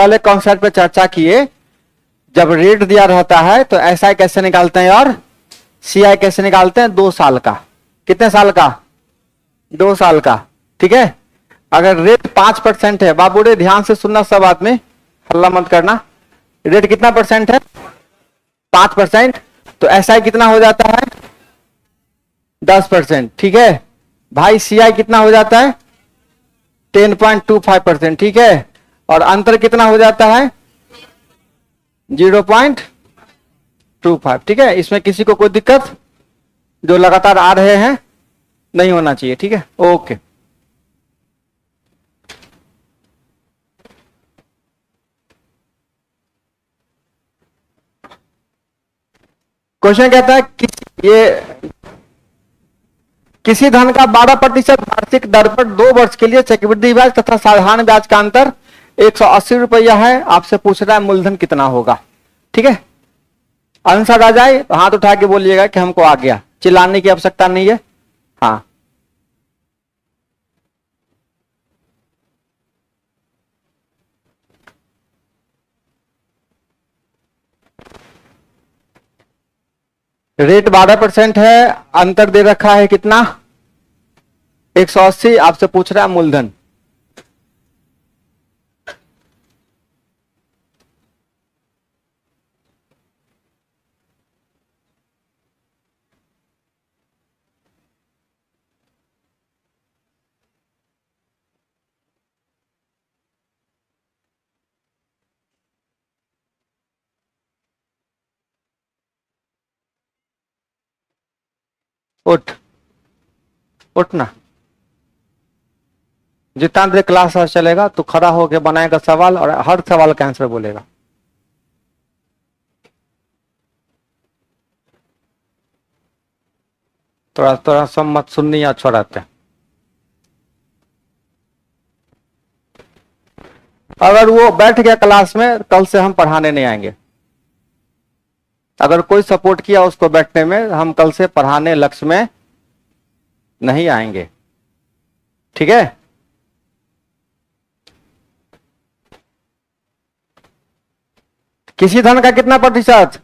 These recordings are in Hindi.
पहले कॉन्सेप्ट पे चर्चा किए, जब रेट दिया रहता है तो एसआई कैसे निकालते हैं और सीआई कैसे निकालते हैं? 2 साल का। कितने साल का? 2 साल का। ठीक है। अगर रेट 5% है, बाबू रे ध्यान से सुनना, सब आदमी हल्ला मत करना। रेट कितना परसेंट है? 5%। तो एसआई कितना हो जाता है? 10%। ठीक है भाई। सीआई कितना हो जाता है? 10.25%। ठीक है। और अंतर कितना हो जाता है? 0.25। ठीक है। इसमें किसी को कोई दिक्कत? जो लगातार आ रहे हैं नहीं होना चाहिए। ठीक है, ओके। क्वेश्चन कहता है किसी धन का 12% वार्षिक दर पर 2 वर्ष के लिए चक्रवृद्धि ब्याज तथा साधारण ब्याज का अंतर 180 रुपया है। आपसे पूछ रहा है मूलधन कितना होगा। ठीक है। आंसर आ जाए तो हाथ उठा के बोलिएगा कि हमको आ गया, चिल्लाने की आवश्यकता नहीं है। हाँ, रेट 12% है, अंतर दे रखा है कितना? 180। आपसे पूछ रहा है मूलधन। उठ उठना। जितना देर क्लास चलेगा तो खड़ा होकर बनाएगा सवाल और हर सवाल का आंसर बोलेगा। थोड़ा थोड़ा सब मत सुननी अच्छा रहता है। अगर वो बैठ गया क्लास में, कल से हम पढ़ाने नहीं आएंगे। अगर कोई सपोर्ट किया उसको बैठने में, हम कल से पढ़ाने लक्ष्य में नहीं आएंगे। ठीक है। किसी धन का कितना प्रतिशत?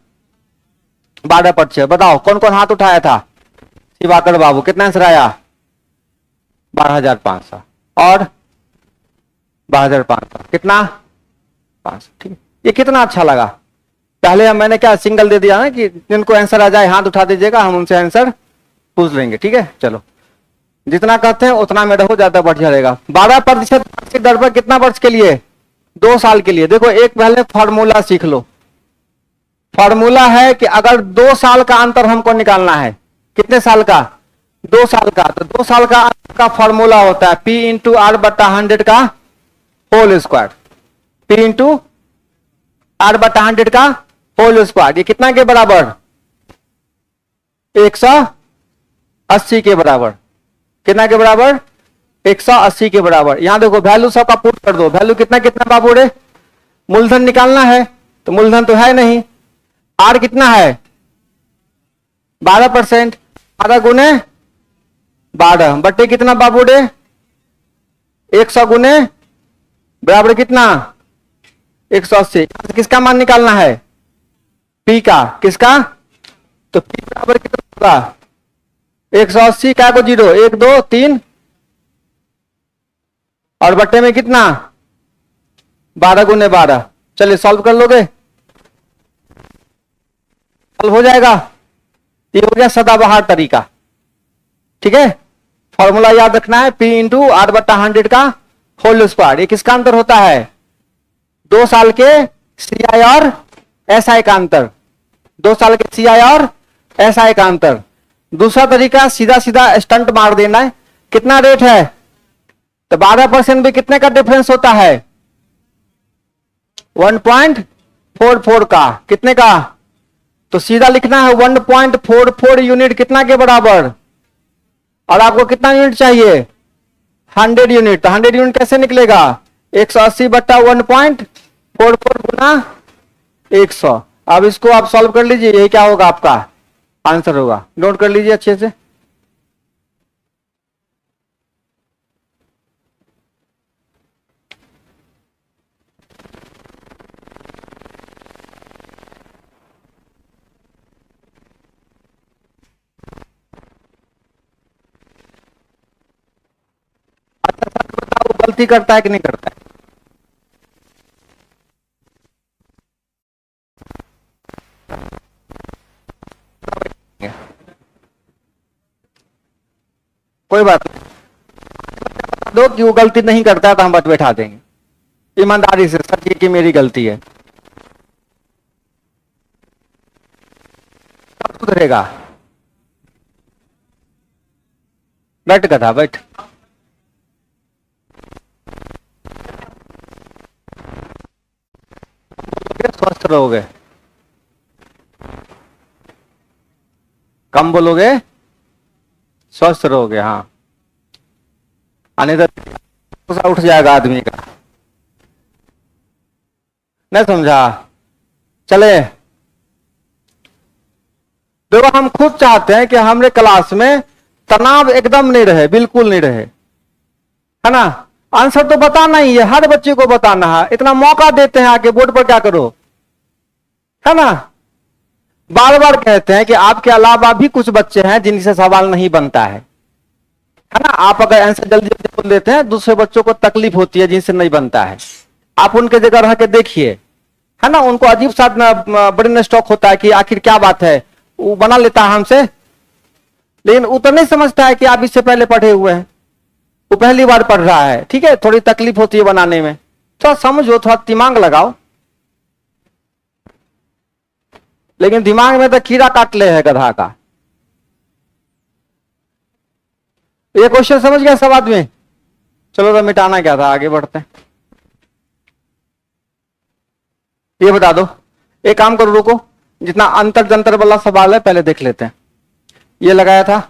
12%। बताओ कौन कौन हाथ उठाया था? शिवाकर बाबू। कितना आंसर आया? 12,500 और 12,500। कितना? 500। ठीक है। ये कितना अच्छा लगा। पहले मैंने क्या सिंगल दे दिया ना कि जिनको आंसर आ जाए हाथ उठा दीजिएगा, हम उनसे आंसर पूछ लेंगे। ठीक है, चलो जितना कहते हैं उतना में रहो, ज्यादा बढ़िया रहेगा। 12% वार्षिक दर पर कितना वर्ष के लिए? 2 साल के लिए। देखो एक पहले फॉर्मूला सीख लो। फॉर्मूला है कि अगर 2 साल का अंतर हमको निकालना है, कितने साल का? 2 साल का। तो 2 साल का अंतर का फॉर्मूला होता है P इंटू आर बटा 100 का whole square. P into R बटा 100 का होल स्क्वायर। ये कितना के बराबर? 180 के बराबर। कितना के बराबर? 180 के बराबर। यहां देखो वैल्यू सबका पुट कर दो। वैल्यू कितना कितना बाबू रे? मूलधन निकालना है तो मूलधन तो है नहीं। आर कितना है? 12%। 12 गुने 12 बटे कितना बाबू रे? 100 गुने बराबर कितना? 180। किसका मान निकालना है? पी का। किसका? तो पी बराबर कितना होगा? 180 क्या को 0, 1 2 3 और बट्टे में कितना? 12 गुने 12। चलिए सॉल्व कर लोगे? सॉल्व हो जाएगा। ये हो गया सदाबहार तरीका। ठीक है। फॉर्मूला याद रखना है P इंटू आर बटा 100 का होल स्क्वायर। ये किसका अंतर होता है? 2 साल के CI और SI का अंतर। 2 साल के CI और SI का अंतर। दूसरा तरीका सीधा सीधा स्टंट मार देना है। कितना रेट है? तो 12% भी कितने का डिफरेंस होता है? 1.44 का। कितने का? तो सीधा लिखना है 1.44 यूनिट कितना के बराबर? और आपको कितना यूनिट चाहिए? 100 यूनिट। तो 100 यूनिट कैसे निकलेगा? 180 बट्टा 1.44 गुना 100। अब इसको आप सॉल्व कर लीजिए, यही क्या होगा आपका आंसर होगा। नोट कर लीजिए अच्छे से। गलती करता है कि नहीं करता है? कोई बात नहीं, दो कि वो गलती नहीं करता है तो हम बच बैठा देंगे ईमानदारी से, सच कि मेरी गलती है, तब सुधरेगा। बैठ गधा बैठ। स्वस्थ रहोगे, कम बोलोगे स्वस्थ रहोगे। हाँ, तो उठ जाएगा आदमी का। नहीं समझा? चले, देखो हम खुद चाहते हैं कि हमारे क्लास में तनाव एकदम नहीं रहे, बिल्कुल नहीं रहे, है ना। आंसर तो बताना ही है, हर बच्चे को बताना है, इतना मौका देते हैं आके बोर्ड पर क्या करो, है ना। बार बार कहते हैं कि आपके अलावा भी कुछ बच्चे हैं जिनसे सवाल नहीं बनता है ना। आप अगर आंसर जल्दी जल्दी बोल देते हैं, दूसरे बच्चों को तकलीफ होती है जिनसे नहीं बनता है। आप उनके जगह रह के देखिए, है ना, उनको अजीब सा ब्रेन स्ट्रोक होता है कि आखिर क्या बात है, वो बना लेता है हमसे, लेकिन वो तो नहीं समझता है कि आप इससे पहले पढ़े हुए हैं, वो पहली बार पढ़ रहा है। ठीक है, थोड़ी तकलीफ होती है बनाने में, थोड़ा समझो, थोड़ा दिमाग लगाओ। लेकिन दिमाग में तो कीड़ा काट ले है गधा का। ये क्वेश्चन समझ गया सब आदमी? चलो तो मिटाना क्या था, आगे बढ़ते हैं। ये बता दो, एक काम करो, रुको, जितना अंतर जंतर वाला सवाल है पहले देख लेते हैं। ये लगाया था,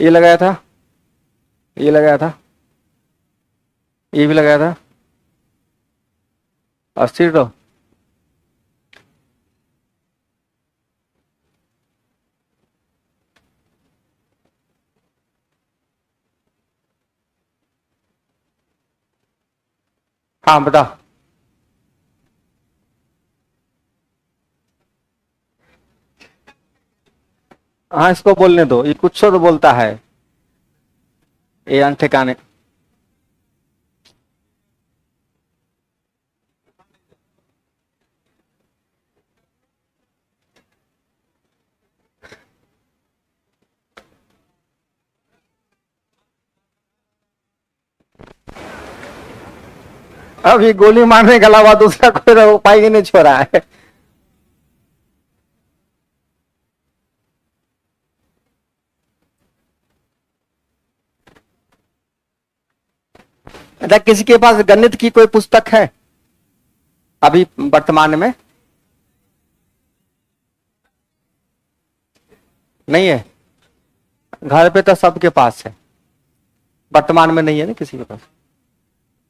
ये लगाया था, ये लगाया था, ये भी लगाया था, अस्थिर रहो। हाँ बताओ। हाँ इसको बोलने दो, ये कुछ तो बोलता है, ये अनठिकाने। अभी गोली मारने के अलावा दूसरा कोई उपाय ही नहीं छोड़ा है। अच्छा, किसी के पास गणित की कोई पुस्तक है अभी वर्तमान में? नहीं है? घर पे तो सबके पास है, वर्तमान में नहीं है ना किसी के पास।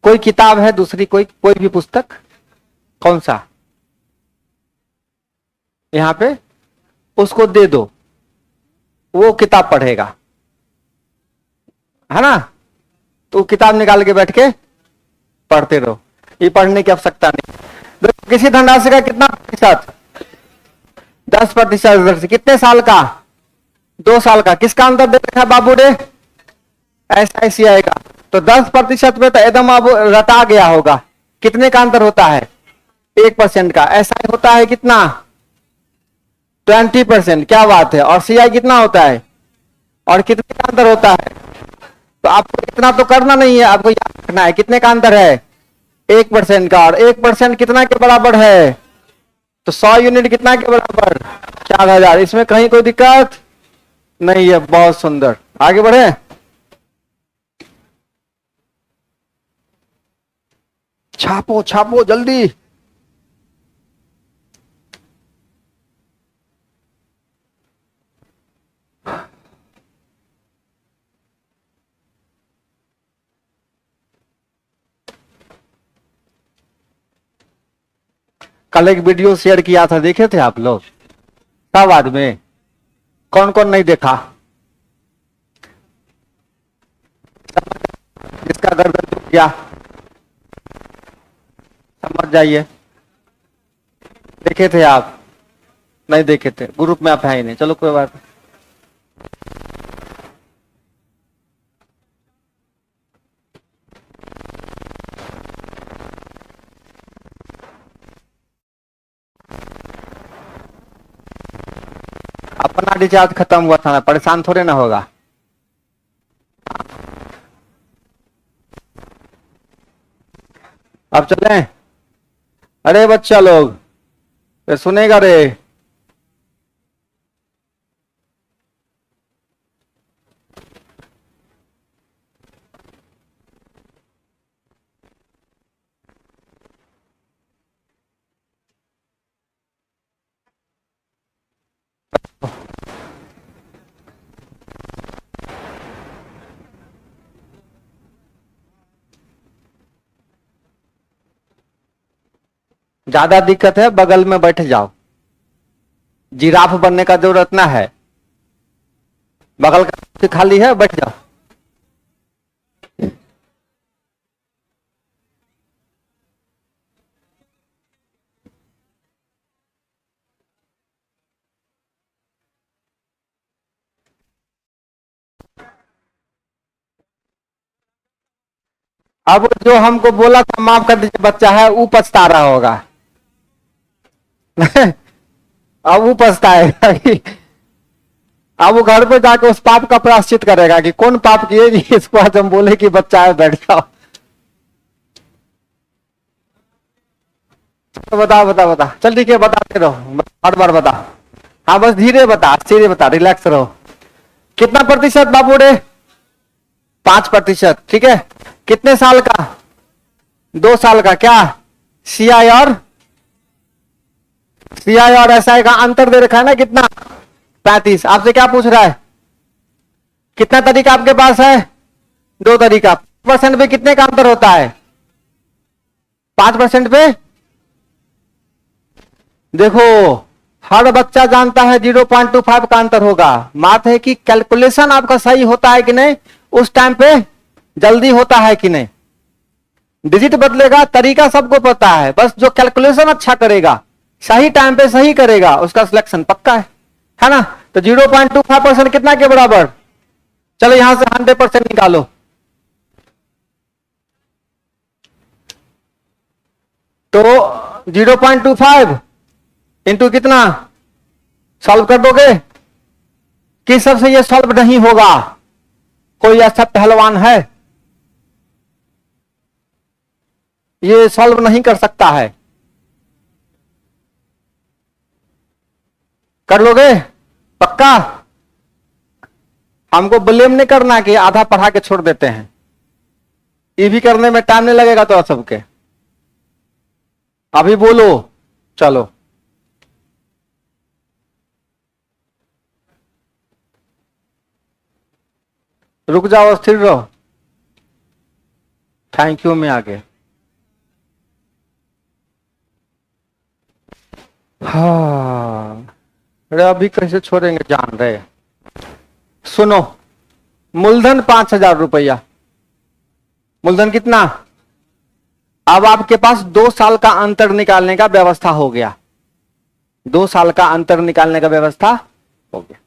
कोई किताब है दूसरी, कोई कोई भी पुस्तक? कौन सा? यहाँ पे उसको दे दो, वो किताब पढ़ेगा, है ना। तो किताब निकाल के बैठ के पढ़ते रहो, ये पढ़ने की आवश्यकता नहीं। देखो, किसी धनराशि का कितना प्रतिशत? 10%। कितने साल का? 2 साल का। किसका अंतर दे रखा है बाबू रे? ऐसा ऐसी आएगा तो 10% में तो एकदम अब रटा गया होगा। कितने का अंतर होता है? 1% का। ऐसा होता है कितना? 20%। क्या बात है। और सीआई कितना होता है? और कितने का अंतर होता है? तो आपको इतना तो करना नहीं है, आपको याद रखना है कितने का अंतर है? 1% का। और 1% कितना के बराबर है? तो 100 यूनिट कितना के बराबर? 4000। इसमें कहीं कोई दिक्कत नहीं है। बहुत सुंदर, आगे बढ़े। छापो छापो जल्दी। कल एक वीडियो शेयर किया था, देखे थे आप लोग? सब आदमी? कौन कौन नहीं देखा? जिसका गर्दन दुख गया समझ जाइए। देखे थे आप? नहीं देखे थे, ग्रुप में आप है ही नहीं। चलो कोई बात नहीं। अपना रिचार्ज खत्म हुआ था ना, परेशान थोड़े ना होगा। अब चलें? अरे बच्चा लोग, ये सुनेगा रे? ज्यादा दिक्कत है बगल में बैठ जाओ, जिराफ बनने का जरूरत ना है। बगल का कुर्सी खाली है, बैठ जाओ। अब जो हमको बोला था माफ कर दीजिए बच्चा है, वो पछता रहा होगा। अब वो पछताएगा कि अब वो घर पे जाके उस पाप का प्रायश्चित करेगा कि कौन पाप किए जी इसको आज हम बोले कि बच्चा है बैठ जाओ। तो बता बता बता, चल ठीक है बताते रहो, बार बार बता। हाँ बस धीरे बता, सीधे बता, रिलैक्स रहो। कितना प्रतिशत बाबू रे? 5%, ठीक है। कितने साल का? 2 साल का। क्या सीआई और एसआई का अंतर दे रखा है ना, कितना? 35। आपसे क्या पूछ रहा है? कितना तरीका आपके पास है? 2 तरीका। परसेंट पे कितने का अंतर होता है? 5% पे देखो, हर बच्चा जानता है 0.25 का अंतर होगा। बात है कि कैलकुलेशन आपका सही होता है कि नहीं, उस टाइम पे जल्दी होता है कि नहीं। डिजिट बदलेगा, तरीका सबको पता है, बस जो कैलकुलेशन अच्छा करेगा, सही टाइम पे सही करेगा, उसका सिलेक्शन पक्का है ना। तो 0.25% कितना के बराबर? चलो यहां से 100% निकालो। तो 0.25 इंटू कितना? सॉल्व कर दोगे? किस सबसे ये सॉल्व नहीं होगा? कोई ऐसा पहलवान है ये सॉल्व नहीं कर सकता है? कर लोगे पक्का? हमको ब्लेम नहीं करना कि आधा पढ़ा के छोड़ देते हैं, ये भी करने में टाइम नहीं लगेगा तो सबके। अभी बोलो, चलो। रुक जाओ, स्थिर रहो। थैंक यू में आगे। हाँ, अरे अभी कैसे छोड़ेंगे, जान रहे। सुनो, मूलधन 5,000 रुपया। मूलधन कितना? अब आपके पास 2 साल का अंतर निकालने का व्यवस्था हो गया। 2 साल का अंतर निकालने का व्यवस्था हो गया।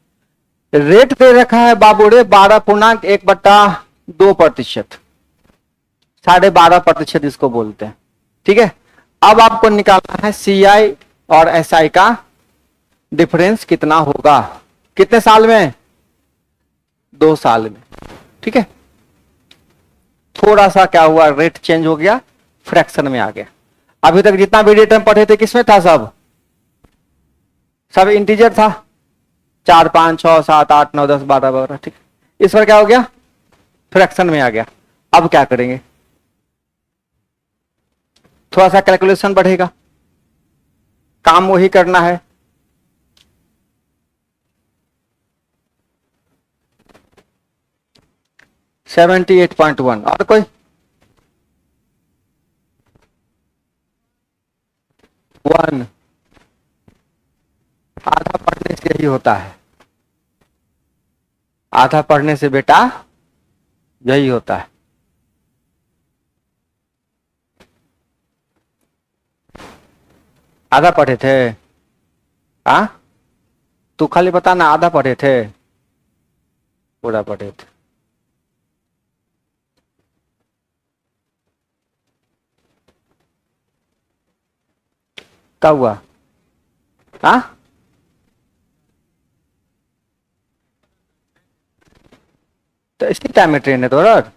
रेट दे रखा है बाबू रे 12.1/2%, 12.5% इसको बोलते हैं, ठीक है। अब आपको निकालना है सीआई और एसआई का डिफरेंस कितना होगा, कितने साल में? 2 साल में, ठीक है। थोड़ा सा क्या हुआ, रेट चेंज हो गया, फ्रैक्शन में आ गया। अभी तक जितना भी रेट हम पढ़े थे किसमें था? सब इंटीजर था, 4 5 6 7 8 9 10 12 वगैरह, ठीक। इस पर क्या हो गया? फ्रैक्शन में आ गया। अब क्या करेंगे? थोड़ा सा कैलकुलेशन बढ़ेगा, काम वही करना है। सेवेंटी 8.1। और कोई? वन। आधा पढ़ने से यही होता है, आधा पढ़ने से बेटा यही होता है। आधा पढ़े थे? हाँ, तू खाली बता ना, आधा पढ़े थे पूरा पढ़े थे? क्या हुआ? हाँ, तो इसी टाइम में ट्रेन है तो और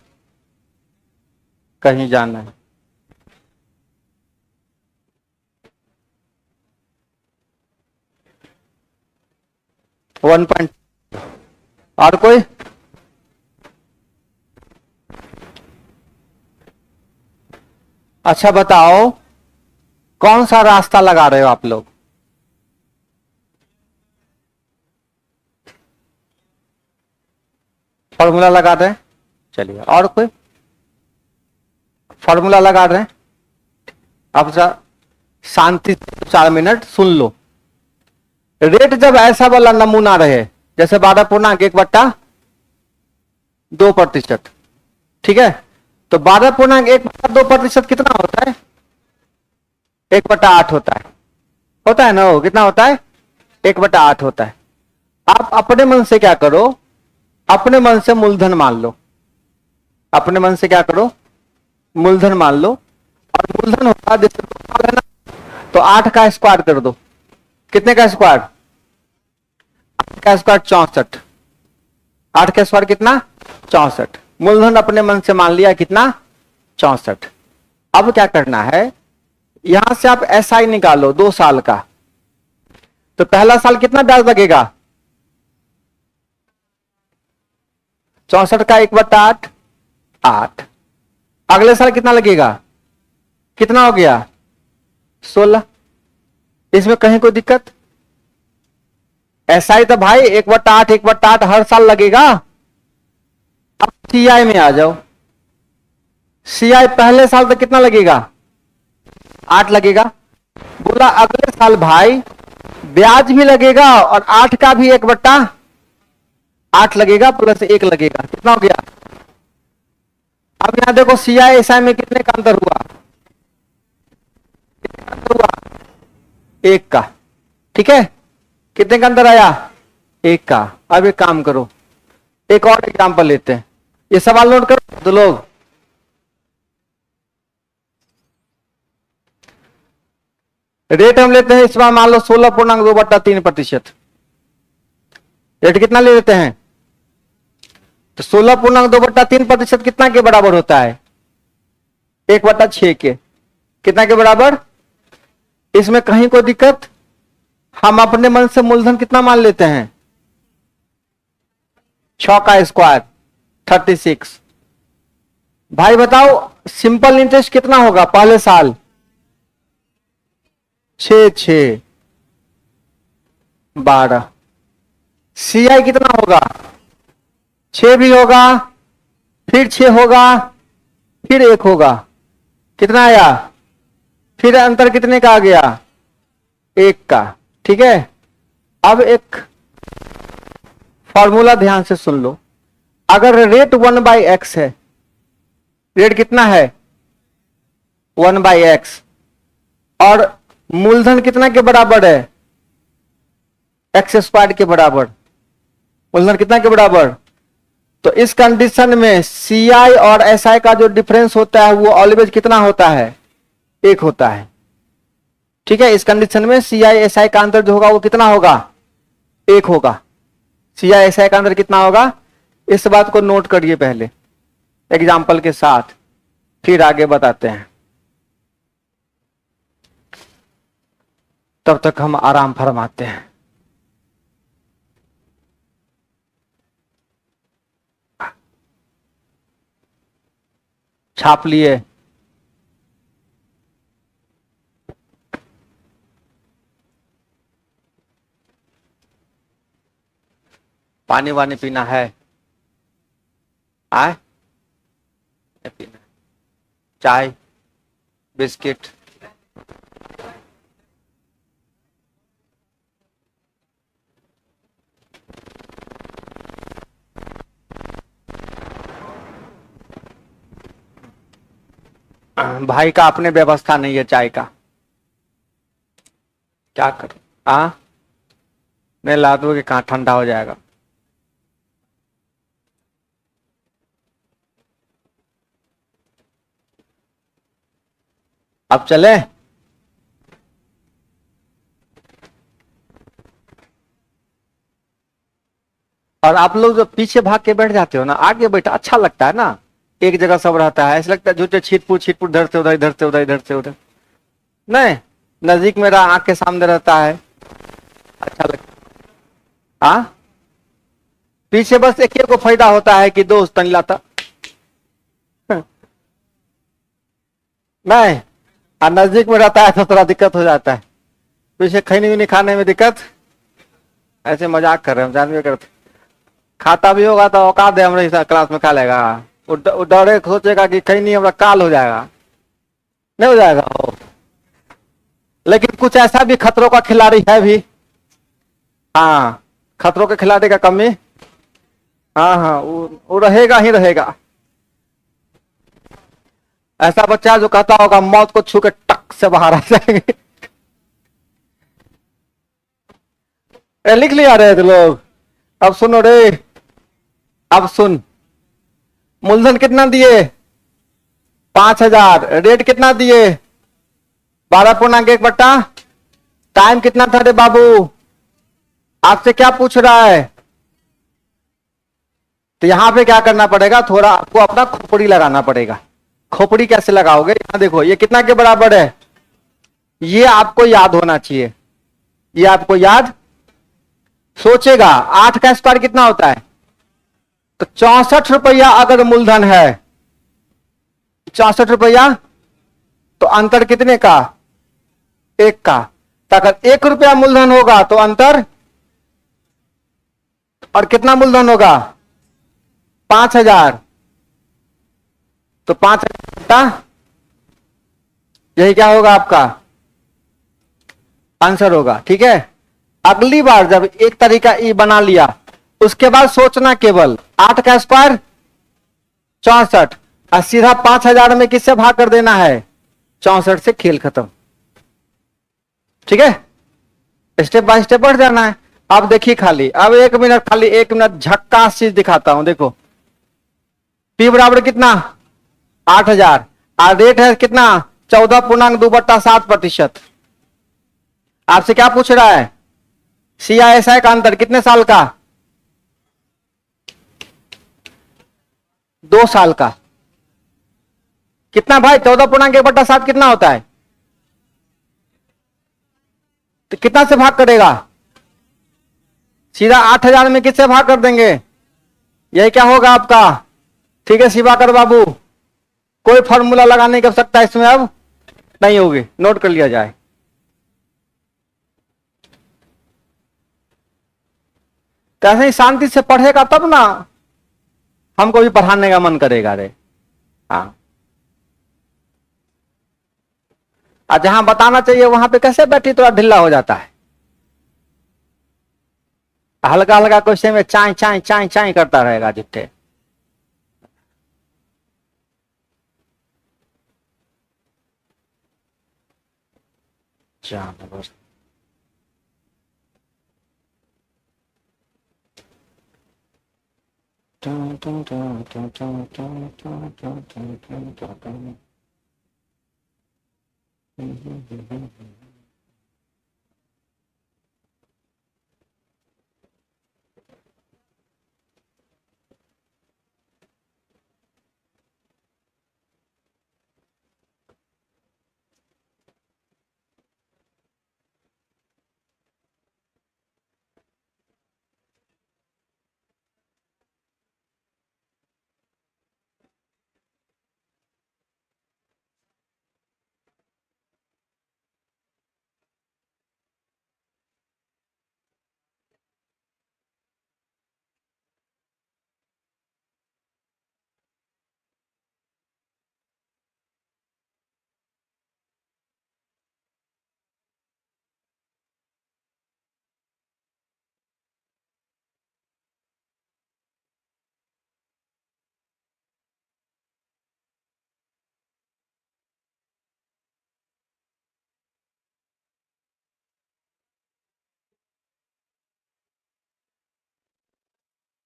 कहीं जाना है। One point. और कोई? अच्छा बताओ, कौन सा रास्ता लगा रहे हो आप लोग? फॉर्मूला लगा रहे हैं, चलिए। और कोई फॉर्मूला लगा रहे हैं? अब शांति से 4 मिनट सुन लो। रेट जब ऐसा वाला नमूना रहे, जैसे 12.1/2%, ठीक है, तो 12.1/2% कितना होता है? 1/8 होता है ना? वो कितना होता है? 1/8 होता है। आप अपने मन से क्या करो, अपने मन से मूलधन मान लो, अपने मन से क्या करो, मूलधन मान लो। और मूलधन होगा जैसे 2 साल है ना, तो 8 का स्क्वायर कर दो। कितने का स्क्वायर? 8 का स्क्वायर 64। 8 का स्क्वायर कितना? 64। मूलधन अपने मन से मान लिया कितना? 64। अब क्या करना है, यहां से आप एसआई निकालो 2 साल का। तो पहला साल कितना ब्याज लगेगा? 64 का 1/8, 8। अगले साल कितना लगेगा? कितना हो गया? 16। इसमें कहीं कोई दिक्कत? एसआई तो भाई 1/8 1/8 हर साल लगेगा। अब सीआई में आ जाओ। सीआई पहले साल तो कितना लगेगा? 8 लगेगा। बोला अगले साल भाई ब्याज भी लगेगा और 8 का भी 1/8 लगेगा, प्लस 1 लगेगा। कितना हो गया? अब यहां देखो सीआई एसआई में कितने का अंतर हुआ? कितने का अंतर हुआ? 1 का। ठीक है, कितने का अंतर आया? 1 का। अब एक काम करो, एक और एग्जांपल लेते हैं। ये सवाल नोट करो तो लोग। रेट हम लेते हैं इस बार, मान लो 16.2/3%। रेट कितना ले लेते हैं? तो 16.2/3% कितना के बराबर होता है? 1/6 के। कितना के बराबर? इसमें कहीं कोई दिक्कत? हम अपने मन से मूलधन कितना मान लेते हैं? 6 का स्क्वायर 36। भाई बताओ सिंपल इंटरेस्ट कितना होगा पहले साल? 6 6 12। सीआई कितना होगा? 6 भी होगा, फिर 6 होगा, फिर 1 होगा। कितना आया? फिर अंतर कितने का आ गया? 1 का। ठीक है, अब एक फॉर्मूला ध्यान से सुन लो। अगर रेट 1/x है, रेट कितना है? 1/x, और मूलधन कितना के बराबर है? x² के बराबर। मूलधन कितना के बराबर? तो इस कंडीशन में सीआई और एसआई का जो डिफरेंस होता है वो ऑलवेज कितना होता है? 1 होता है। ठीक है, इस कंडीशन में सीआई एसआई का अंतर जो होगा वो कितना होगा? 1 होगा। सीआई एसआई का अंतर कितना होगा? इस बात को नोट करिए पहले एग्जाम्पल के साथ, फिर आगे बताते हैं। तब तक हम आराम फरमाते हैं। छाप लिए? पानी वानी पीना है? आए पीना? चाय, बिस्किट? भाई का अपने व्यवस्था नहीं है चाय का, क्या करूं? नहीं ला दोगे कहां, ठंडा हो जाएगा। अब चले? और आप लोग जो पीछे भाग के बैठ जाते हो ना, आगे बैठा अच्छा लगता है ना, एक जगह सब रहता है, ऐसा लगता है झूठे छिटपुट इधर से उधर, इधर से उधर, इधर से उधर। नहीं, नजदीक मेरा आंख के सामने रहता है, अच्छा लगता है। हाँ, पीछे बस एक ही को फायदा होता है कि दोस्त नहीं लाता। नहीं, और नजदीक में रहता है तो थोड़ा दिक्कत हो जाता है, पीछे खैनी नहीं खाने में दिक्कत। ऐसे मजाक कर रहे हैं, जानवे करते, खाता भी होगा तो औकात दे हमारे हिसाब क्लास में खा लेगा। वो डरे सोचेगा कि कहीं नहीं हमारा काल हो जाएगा, नहीं हो जाएगा हो। लेकिन कुछ ऐसा भी खतरों का खिलाड़ी है भी। हाँ, खतरों के खिलाड़ी का कमी। हाँ हाँ, वो रहेगा ही रहेगा। ऐसा बच्चा जो कहता होगा मौत को छू के टक से बाहर आ जाएंगे। लिख लिया रहे थे लोग। अब सुनो रे, अब सुन, मूलधन कितना दिए? 5,000। रेट कितना दिए? 12.1 टाइम कितना था रे बाबू? आपसे क्या पूछ रहा है? तो यहां पे क्या करना पड़ेगा, थोड़ा आपको अपना खोपड़ी लगाना पड़ेगा। खोपड़ी कैसे लगाओगे? यहां देखो, ये कितना के बराबर है, ये आपको याद होना चाहिए, ये आपको याद। सोचेगा 8 का स्क्वायर कितना होता है, तो 64 रुपया अगर मूलधन है, 64 रुपया, तो अंतर कितने का? 1 का। तो अगर 1 रुपया मूलधन होगा तो अंतर, और कितना मूलधन होगा? 5,000। तो 5,000, यही क्या होगा आपका आंसर होगा। ठीक है, अगली बार जब एक तरीका ई बना लिया, उसके बाद सोचना केवल 8 का स्क्वायर 64, और सीधा 5,000 में किससे भाग कर देना है? 64 से, खेल खत्म। ठीक है, स्टेप बाय स्टेप बढ़ जाना है। अब देखिए, खाली अब 1 मिनट, खाली 1 मिनट झक्कास चीज दिखाता हूं। देखो, पी बराबर कितना? 8,000, और रेट है कितना? 14.2/7%। आपसे क्या पूछ रहा है? CISI का अंतर कितने साल का? 2 साल का। कितना भाई? 14.1/7 कितना होता है? तो कितना से भाग करेगा? सीधा 8,000 में किससे भाग कर देंगे? यही क्या होगा आपका। ठीक है शिवाकर बाबू, कोई फॉर्मूला लगाने की आवश्यकता इसमें अब नहीं होगी, नोट कर लिया जाए। कैसे ही शांति से पढ़ेगा तब ना हमको भी पढ़ाने का मन करेगा रे। हाँ, और जहां बताना चाहिए वहां पे कैसे बैठी थोड़ा ढिल्ला हो जाता है। हल्का हल्का क्वेश्चन में चाय चाय चाय चाय करता रहेगा जितने। बस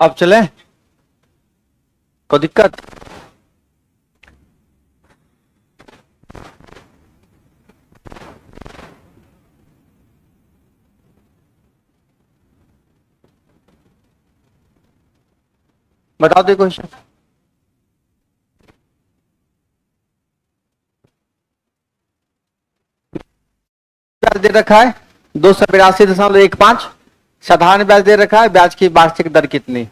अब चले, कोई दिक्कत? बताओ तो क्वेश्चन। ब्याज दे रखा है 282.15। साधारण ब्याज दे रखा है, ब्याज की वार्षिक दर कितनी?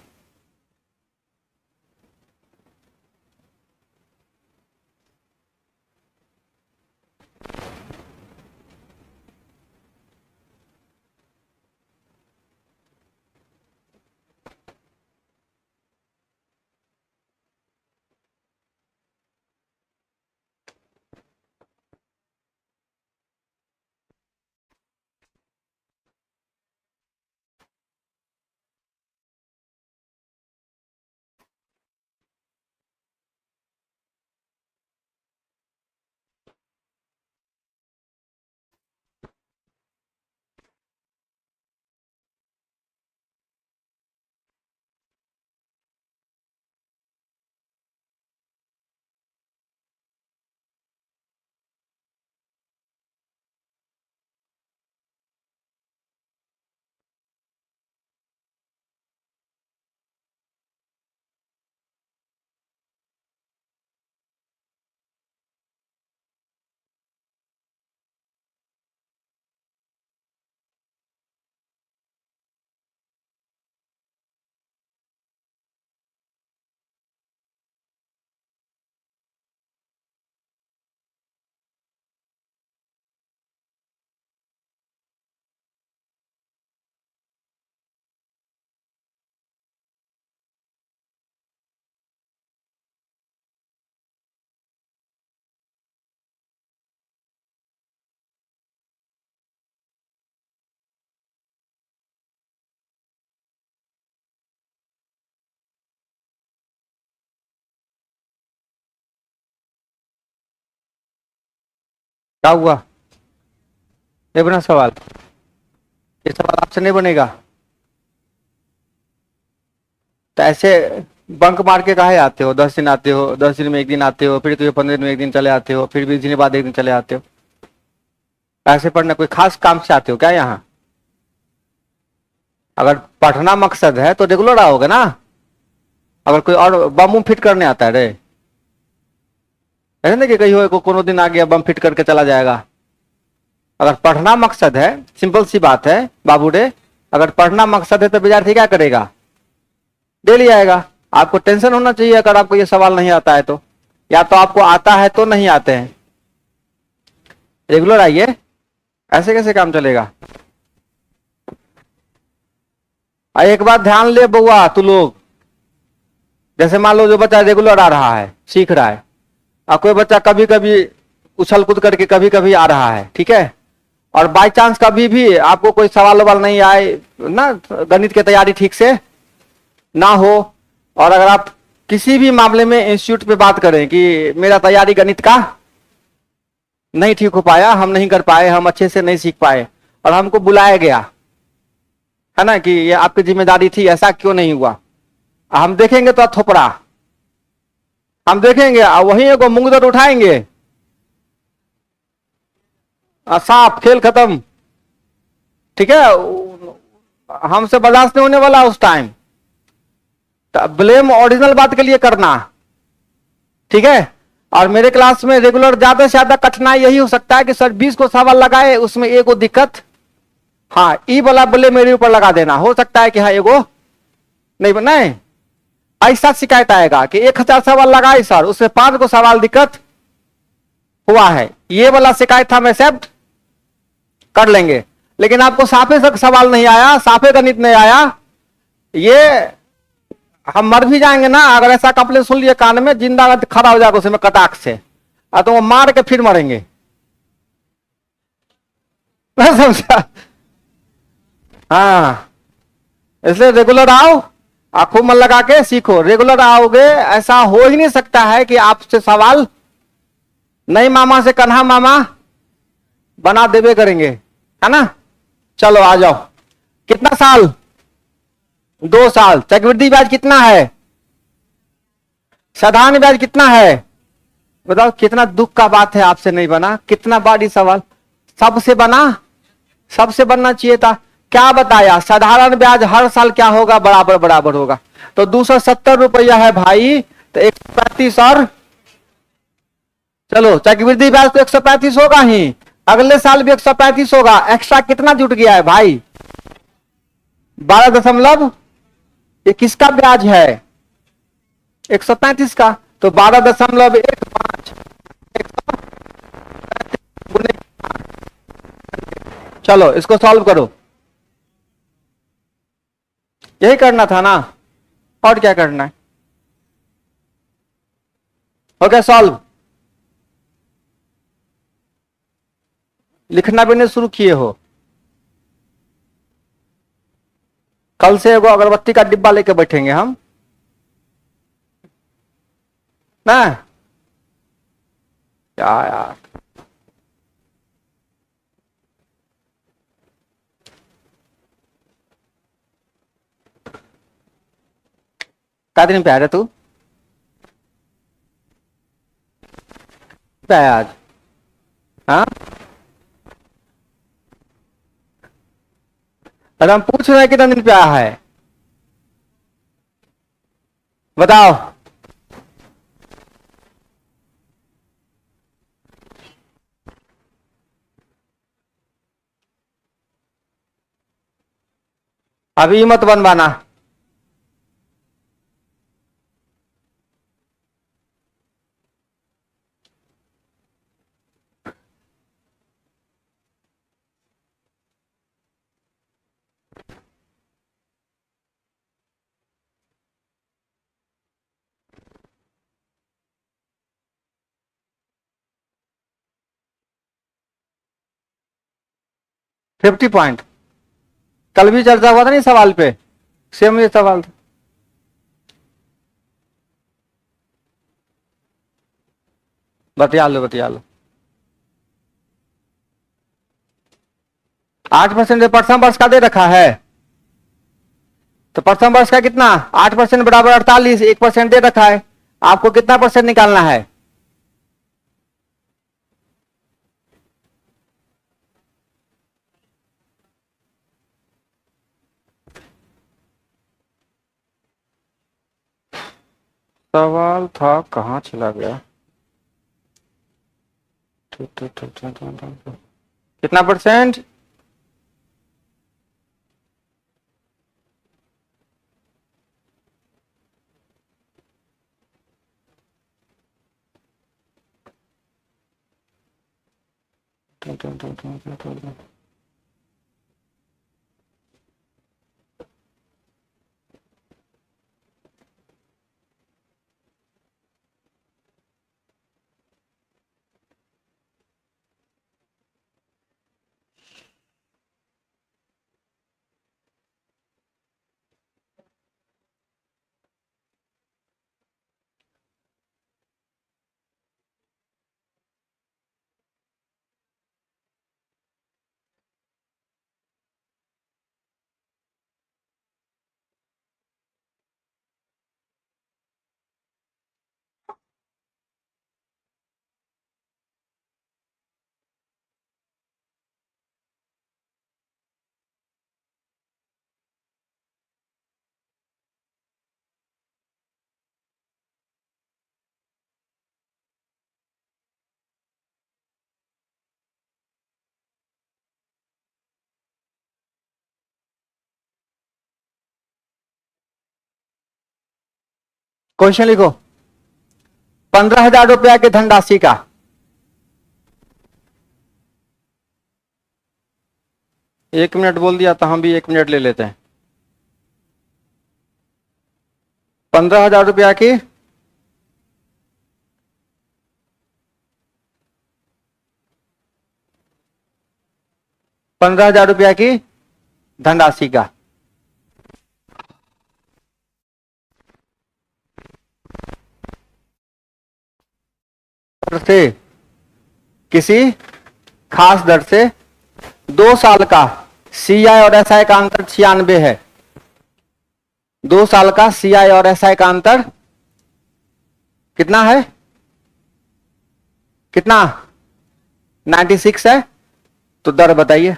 क्या हुआ? ये बना सवाल, ये सवाल आपसे नहीं बनेगा। तो ऐसे बंक मार के काहे आते हो? 10 दिन आते हो, 10 दिन में एक दिन आते हो, फिर तो 15 दिन में एक दिन चले आते हो, फिर 20 दिन बाद एक दिन चले आते हो। ऐसे पढ़ना कोई खास काम से आते हो क्या यहाँ? अगर पढ़ना मकसद है तो रेगुलर आओगे ना। अगर कोई और बम फिट करने आता है रे, ऐसे नहीं कि कहीं हो कोनो दिन आ गया बम फिट करके चला जाएगा। अगर पढ़ना मकसद है, सिंपल सी बात है बाबू रे, अगर पढ़ना मकसद है तो विद्यार्थी क्या करेगा? डेली आएगा। आपको टेंशन होना चाहिए अगर आपको ये सवाल नहीं आता है तो, या तो आपको आता है तो नहीं आते हैं। रेगुलर आइए, ऐसे कैसे काम चलेगा? एक बात ध्यान ले बउआ तू लोग, जैसे मान लो जो बच्चा रेगुलर आ रहा है, सीख रहा है, और कोई बच्चा कभी कभी उछल कूद करके कभी कभी आ रहा है, ठीक है, और बाई चांस कभी भी आपको कोई सवाल ववाल नहीं आए ना, गणित की तैयारी ठीक से ना हो, और अगर आप किसी भी मामले में इंस्टीट्यूट पे बात करें कि मेरा तैयारी गणित का नहीं ठीक हो पाया, हम नहीं कर पाए, हम अच्छे से नहीं सीख पाए, और हमको बुलाया गया है ना कि ये आपकी जिम्मेदारी थी, ऐसा क्यों नहीं हुआ, हम देखेंगे तो थोपड़ा, हम देखेंगे और वहीं एगो मुंगदर उठाएंगे, साफ खेल खत्म। ठीक है, हमसे बर्दाश्त नहीं होने वाला उस टाइम। तो ब्लेम ओरिजिनल बात के लिए करना, ठीक है। और मेरे क्लास में रेगुलर ज्यादा से ज्यादा कठिनाई यही हो सकता है कि सर 20 को सवाल लगाए, उसमें एगो दिक्कत, हाँ ई वाला ब्लेम मेरे ऊपर लगा देना, हो सकता है कि हाँ एगो नहीं नहीं, ऐसा शिकायत आएगा कि 1000 सवाल लगाए सर, उसमें 5 को सवाल दिक्कत हुआ है, ये वाला शिकायत हम एक्सेप्ट कर लेंगे। लेकिन आपको साफे से सवाल नहीं आया, साफे गणित नहीं आया, ये हम मर भी जाएंगे ना अगर ऐसा कंप्लेन सुन लिए कान में, जिंदा खड़ा हो जाएगा उसमें कटाक से, तो वो मार के फिर मरेंगे। समझा? हाँ, इसलिए रेगुलर आओ, आंखों मन लगा के सीखो, रेगुलर आओगे, ऐसा हो ही नहीं सकता है कि आपसे सवाल नहीं मामा से कन्हा मामा बना देवे करेंगे, है ना। चलो आ जाओ। कितना साल? 2 साल। चक्रवृद्धि ब्याज कितना है? साधारण ब्याज कितना है? बताओ, कितना दुख का बात है आपसे नहीं बना, कितना बड़ी सवाल। सबसे बना, सबसे बनना चाहिए था। क्या बताया? साधारण ब्याज हर साल क्या होगा? बराबर बराबर होगा। तो 270 रुपया है भाई, तो 135 और चलो चक्रवृद्धि ब्याज तो 135 होगा ही, अगले साल भी 135 होगा, एक्स्ट्रा कितना जुट गया है भाई? 12 ये किसका ब्याज है? 135 का, तो 12.15 चलो इसको सॉल्व करो, यही करना था ना, और क्या करना है? हो गया सॉल्व? लिखना भी नहीं शुरू किए हो? कल से एगो अगरबत्ती का डिब्बा लेके बैठेंगे हम ना। क्या यार, क्या दिन पे आ रहा तू? पे आया आज? हाँ, अरे हम पूछ रहे हैं कितना दिन पे आया है, बताओ। अभी मत बनवाना। फिफ्टी पॉइंट कल भी चर्चा हुआ था नहीं सवाल पे, सेम ये सवाल था। बतिया लो बतिया लो। 8% प्रथम वर्ष का दे रखा है, तो प्रथम वर्ष का कितना? 8% बराबर 48, 1% दे रखा है, आपको कितना परसेंट निकालना है? सवाल था कहां चला गया? कितना परसेंट? क्वेश्चन लिखो। 15,000 रुपया की धनराशि का 1 मिनट बोल दिया तो हम भी 1 मिनट ले लेते हैं। 15,000 रुपया की 15,000 रुपया की धनराशि का से किसी खास दर से 2 साल का सीआई और एसआई का अंतर 96 है। 2 साल का सीआई और एसआई का अंतर कितना है? कितना? 96 है। तो दर बताइए।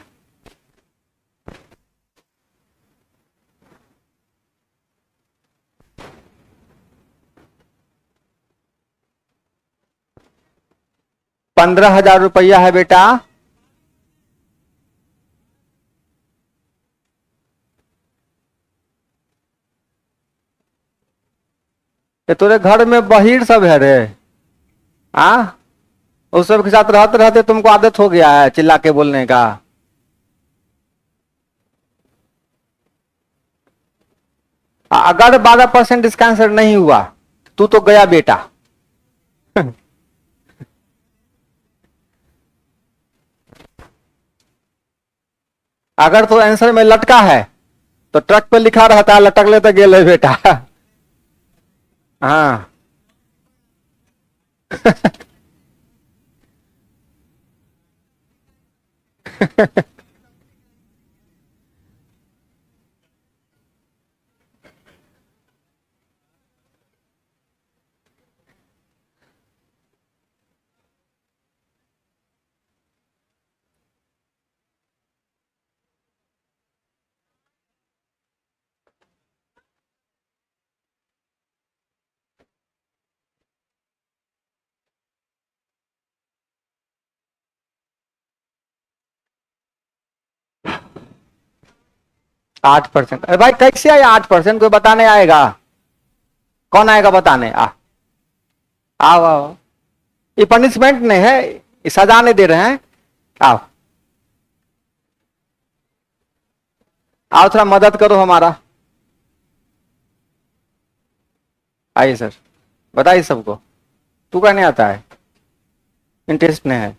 15,000 रुपया है बेटा। ये तेरे घर में बहिर सब है रे। हाँ, उस सब के साथ रहते रहते तुमको आदत हो गया है चिल्ला के बोलने का। अगर 12% इसका आंसर नहीं हुआ तू तो गया बेटा। अगर तो आंसर में लटका है तो ट्रक पे लिखा रहता है लटक ले तो गेले बेटा। हाँ। 8%? अरे भाई कैसे आया 8%? कोई बताने आएगा? कौन आएगा बताने? आओ आओ। ये पनिशमेंट नहीं है, ये सजा नहीं दे रहे हैं। आओ आओ, थोड़ा मदद करो हमारा। आइए सर, बताइए सबको। तू कहने आता है? इंटरेस्ट नहीं है।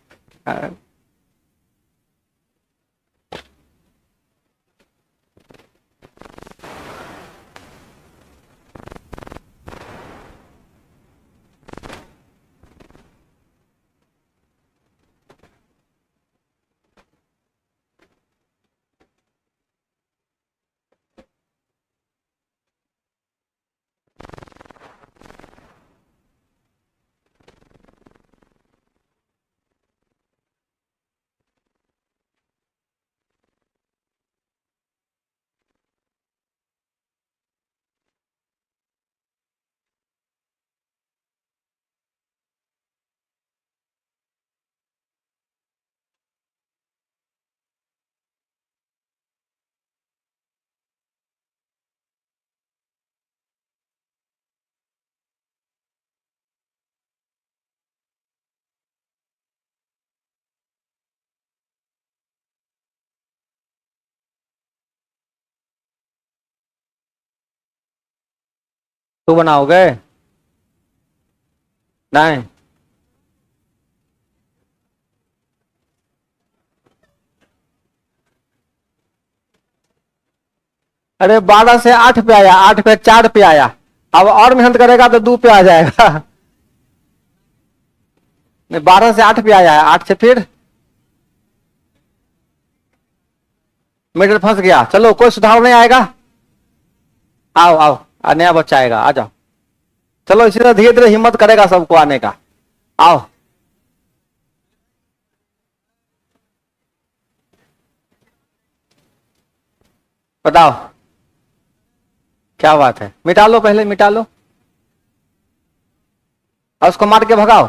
तू बनाओगे? नहीं। अरे 12 से 8 पे आया, 8 पे 4 पे आया। अब और मेहनत करेगा तो 2 पे आ जाएगा। नहीं, 12 से 8 पे आया है, 8 से फिर मीटर फंस गया। चलो कोई सुधार नहीं आएगा। आओ आओ, नया बच्चा आएगा, आ जाओ। चलो इसी तरह धीरे धीरे हिम्मत करेगा सबको आने का। आओ। बताओ क्या बात है? मिटा लो, पहले मिटा लो और उसको मार के भगाओ।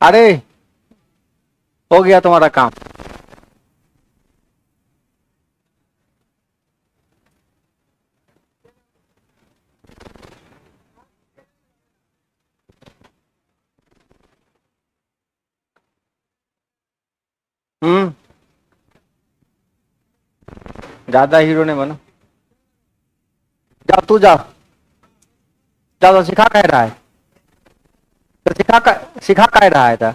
अरे हो गया तुम्हारा काम। हम्म, ज्यादा हीरो ने बनो। जाओ तू जाओ। जाओ तो सिखा कह रहा है। तो सिखा कह रहा है था।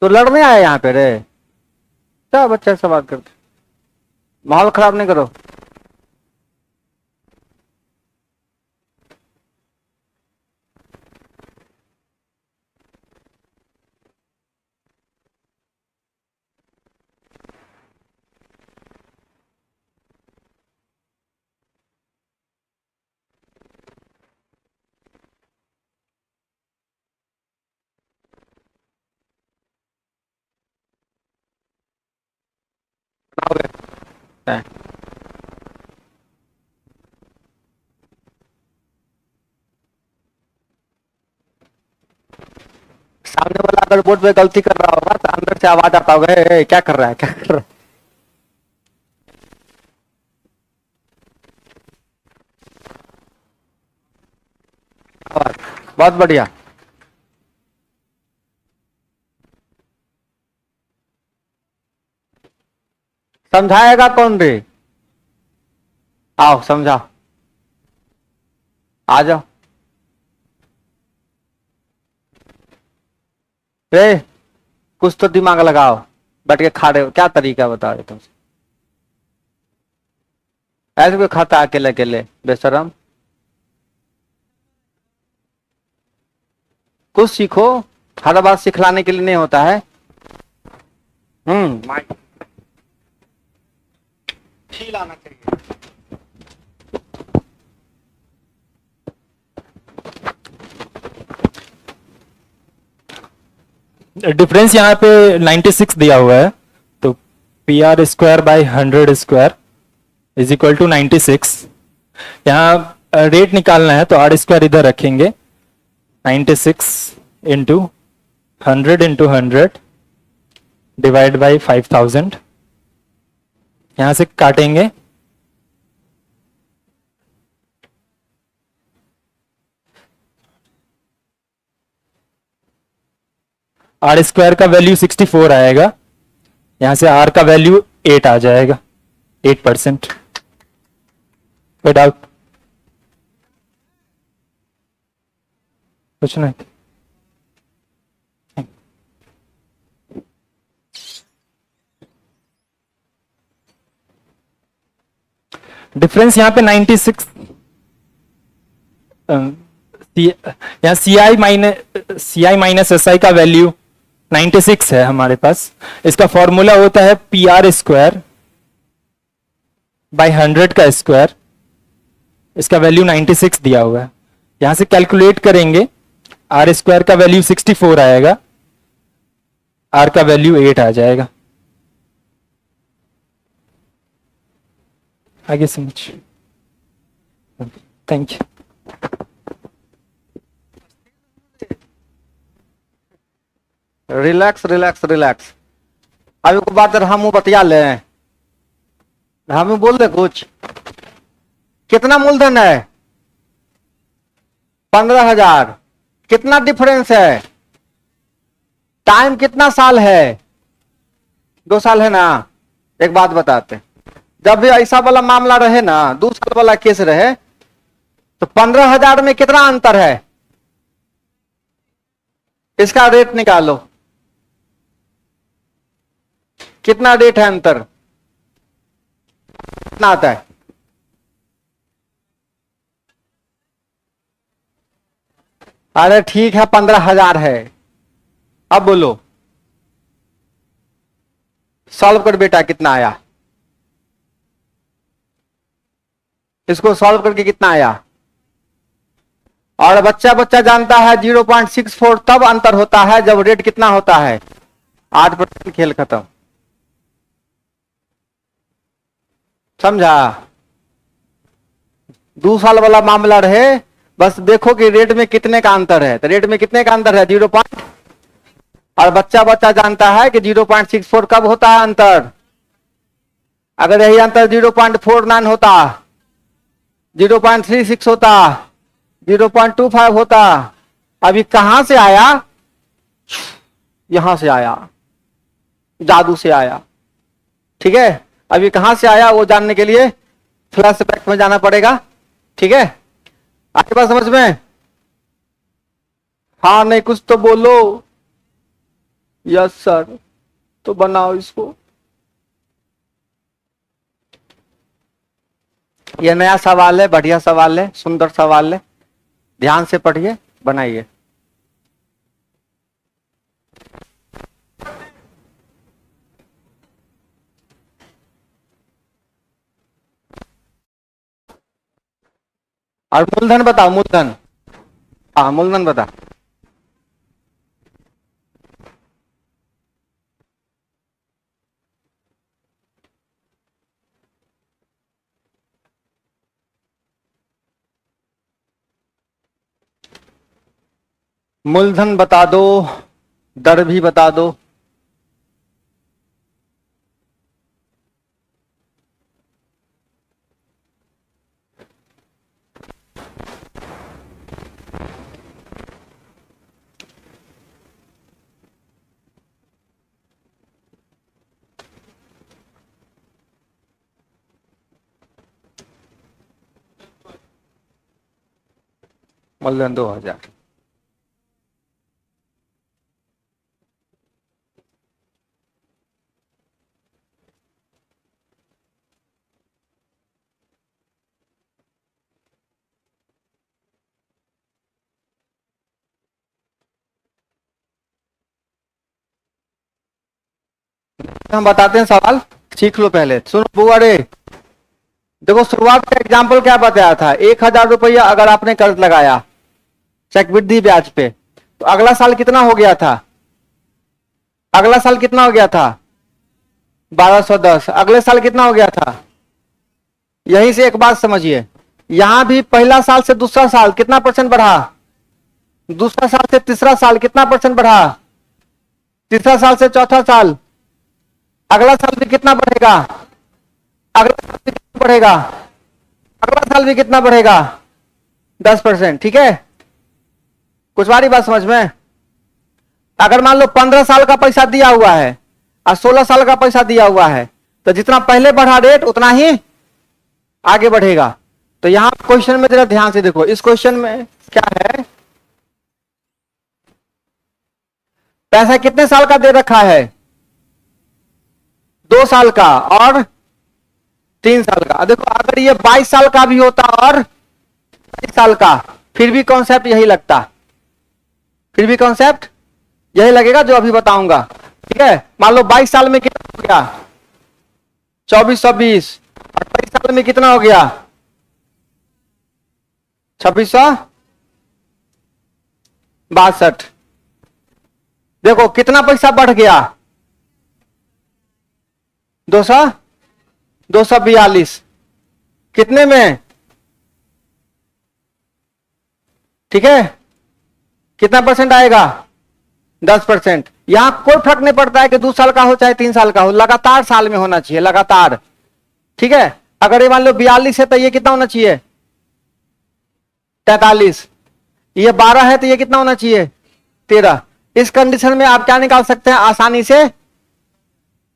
तो लड़ने आया यहाँ पे रे? क्या बच्चे से बात करते? माहौल खराब नहीं करो। बनाओगे? सामने वाला अगर बोर्ड पे गलती कर रहा होगा तो अंदर से आवाज आता होगा, "ए, क्या कर रहा है, क्या कर रहा है"। बहुत बढ़िया। समझाएगा कौन रे? आओ समझाओ, आ जाओ रे, कुछ तो दिमाग लगाओ। बैठ के खा रहे हो, क्या तरीका बता रहे तुम? ऐसे कोई खाता है अकेले अकेले बेशरम? कुछ सीखो, हर बात सिखलाने के लिए नहीं होता है। माइक फील आना चाहिए। डिफरेंस यहाँ पे 96 दिया हुआ है, तो P R square by 100 square is equal to 96। यहाँ रेट निकालना है तो आर स्क्वायर इधर रखेंगे, 96 इंटू 100 डिवाइड बाई 5000, यहां से काटेंगे। आर स्क्वायर का वैल्यू 64 आएगा, यहां से आर का वैल्यू 8 आ जाएगा, 8%। कोई डाउट? कुछ नहीं। डिफरेंस यहाँ पे 96, यहाँ सी आई माइनस एस आई का वैल्यू 96 है हमारे पास। इसका फॉर्मूला होता है पी आर स्क्वायर बाई 100 का स्क्वायर, इसका वैल्यू 96 दिया हुआ है। यहां से कैलकुलेट करेंगे, आर स्क्वायर का वैल्यू 64 आएगा, आर का वैल्यू 8 आ जाएगा। आगे समझ। Thank you. Relax relax relax. अभी को बात हम बतिया ले, हमें बोल दे कुछ। कितना मूलधन है? 15,000। कितना डिफरेंस है? टाइम कितना साल है? 2 साल है ना। एक बात बताते, जब भी ऐसा वाला मामला रहे ना, 2 साल वाला केस रहे, तो 15,000 में कितना अंतर है? इसका रेट निकालो, कितना रेट है अंतर, कितना आता है? अरे ठीक है, 15,000 है। अब बोलो, सॉल्व कर बेटा, कितना आया? इसको सॉल्व करके कितना आया? और बच्चा बच्चा जानता है 0.64 तब अंतर होता है जब रेट कितना होता है? 8%। खेल खत्म। समझा? 2 साल वाला मामला रहे, बस देखो कि रेट में कितने का अंतर है। तो रेट में कितने का अंतर है? 0 पॉइंट। और बच्चा बच्चा जानता है कि 0.64 कब होता है अंतर? अगर यही अंतर 0.49 होता, 0.36 होता, 0.25 होता। अभी कहां से आया? यहां से आया, जादू से आया। ठीक है, अभी कहां से आया वो जानने के लिए फ्लैशबैक में जाना पड़ेगा। ठीक है, आपके पास समझ में? हाँ नहीं, कुछ तो बोलो। Yes sir. तो बनाओ इसको। ये नया सवाल है, बढ़िया सवाल है, सुंदर सवाल है, ध्यान से पढ़िए, बनाइए। और मूलधन बताओ, मूलधन। हाँ मूलधन बता। मूलधन बता दो। दर भी बता दो। मूलधन 2000। हम बताते हैं सवाल, सीख लो पहले, सुनो बुआ रे। देखो शुरुआत का एग्जाम्पल क्या बताया था, 1000 रुपया अगर आपने कर्ज लगाया चक्रवृद्धि ब्याज पे, तो अगला साल कितना हो गया था? अगला साल कितना हो गया था? 1210। अगले साल कितना हो गया था? यहीं से एक बात समझिए, यहां भी पहला साल से दूसरा साल कितना परसेंट बढ़ा? दूसरा साल से तीसरा साल कितना परसेंट बढ़ा? तीसरा साल से चौथा साल। अगला साल भी कितना बढ़ेगा? अगला साल भी कितना बढ़ेगा? अगला साल भी कितना बढ़ेगा? 10%। ठीक है, कुछ बारी बात समझ में? अगर मान लो 15 साल का पैसा दिया हुआ है और 16 साल का पैसा दिया हुआ है, तो जितना पहले बढ़ा रेट उतना ही आगे बढ़ेगा। तो यहां क्वेश्चन में जरा ध्यान से देखो, इस क्वेश्चन में क्या है, पैसा कितने साल का दे रखा है? 2 साल का और 3 साल का। देखो अगर ये 22 साल का भी होता और 23 साल का, फिर भी कॉन्सेप्ट यही लगता, फिर भी कॉन्सेप्ट यही लगेगा जो अभी बताऊंगा। ठीक है, मान लो 22 साल में कितना हो गया? 2420। और 23 साल में कितना हो गया? 2662। देखो कितना पैसा बढ़ गया? 242। कितने में? ठीक है, कितना परसेंट आएगा? 10%। यहां कोई फर्क नहीं पड़ता है कि 2 साल का हो चाहे 3 साल का हो, लगातार साल में होना चाहिए, लगातार। ठीक है, अगर ये मान लो 42 है तो ये कितना होना चाहिए? 43। ये 12 है तो ये कितना होना चाहिए? 13। इस कंडीशन में आप क्या निकाल सकते हैं? आसानी से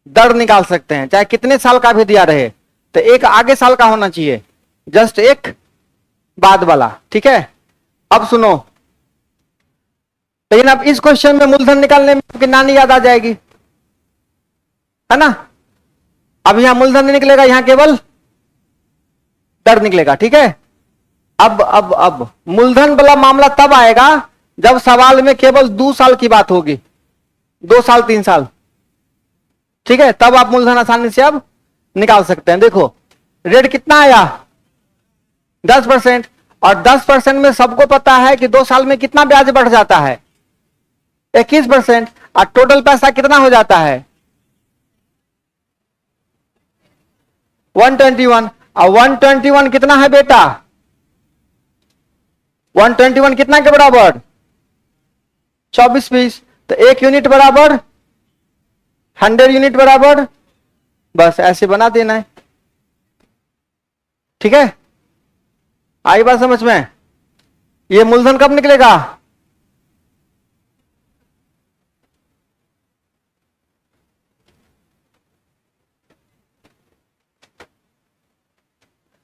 दर निकाल सकते हैं, चाहे कितने साल का भी दिया रहे। तो एक आगे साल का होना चाहिए, जस्ट एक बाद वाला। ठीक है, अब सुनो, लेकिन अब इस क्वेश्चन में मूलधन निकालने में आपकी नानी याद आ जाएगी, है ना? अब यहां मूलधन नहीं निकलेगा, यहां केवल दर निकलेगा। ठीक है, अब मूलधन वाला मामला तब आएगा जब सवाल में केवल 2 साल की बात होगी, 2 साल 3 साल। ठीक है, तब आप मूलधन आसानी से अब निकाल सकते हैं। देखो रेट कितना आया? 10%। और 10% में सबको पता है कि 2 साल में कितना ब्याज बढ़ जाता है? 21%। और टोटल पैसा कितना हो जाता है? 121। और 121 कितना है बेटा? 121 कितना के बराबर? 2420। तो 1 यूनिट बराबर 100 यूनिट बराबर, बस ऐसे बना देना है। ठीक है, आई बात समझ में? ये मूलधन कब निकलेगा?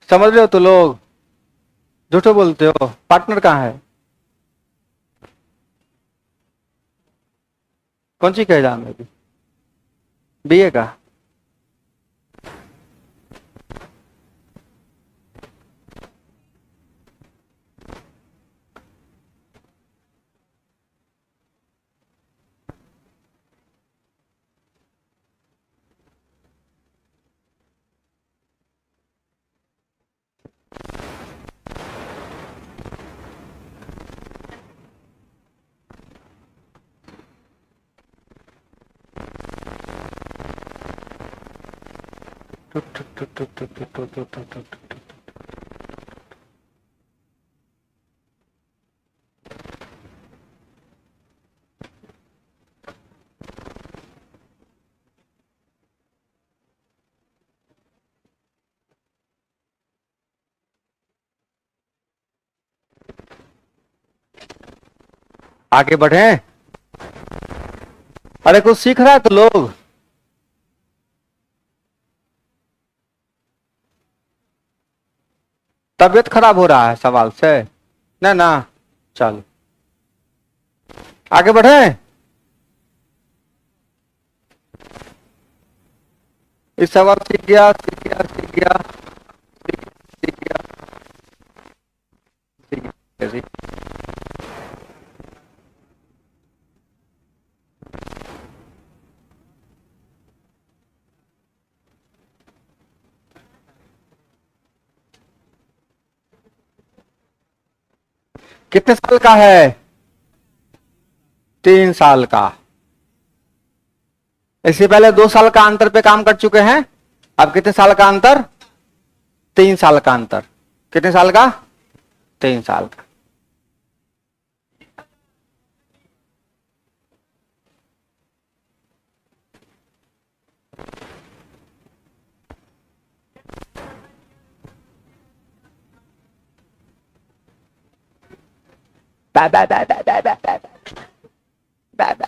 समझ रहे हो तो लोग? झूठो बोलते हो? पार्टनर कहाँ है? कौन सी का एग्जाम है? बीए का? आगे बढ़े। अरे कुछ सीख रहा है तो लोग। तबीयत खराब हो रहा है सवाल से, ना ना। चलो आगे बढ़े। इस सवाल सीख गया, सीख गया, सीख गया, सीख गया, सीख गया, सीख गया। कितने साल का है? 3 साल का। इससे पहले 2 साल का अंतर पे काम कर चुके हैं। अब कितने साल का अंतर? 3 साल का अंतर। कितने साल का? 3 साल का। बा बा बा बा बा बा बा बा बा।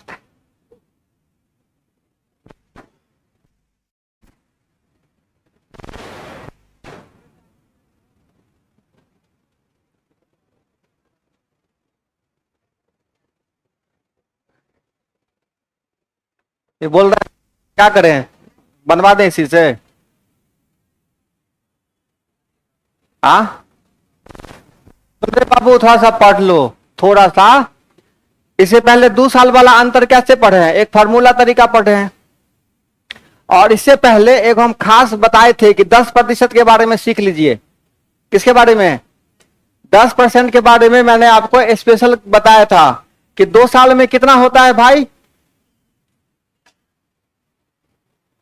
ये बोल रहा है क्या करें, बनवा दें इसी से? हाँ बाबू थोड़ा सा पढ़ लो, थोड़ा सा। इससे पहले 2 साल वाला अंतर कैसे पढ़े हैं? एक फार्मूला तरीका पढ़े हैं। और इससे पहले एक हम खास बताए थे कि 10% के बारे में सीख लीजिए। किसके बारे में? 10% के बारे में मैंने आपको स्पेशल बताया था कि 2 साल में कितना होता है भाई?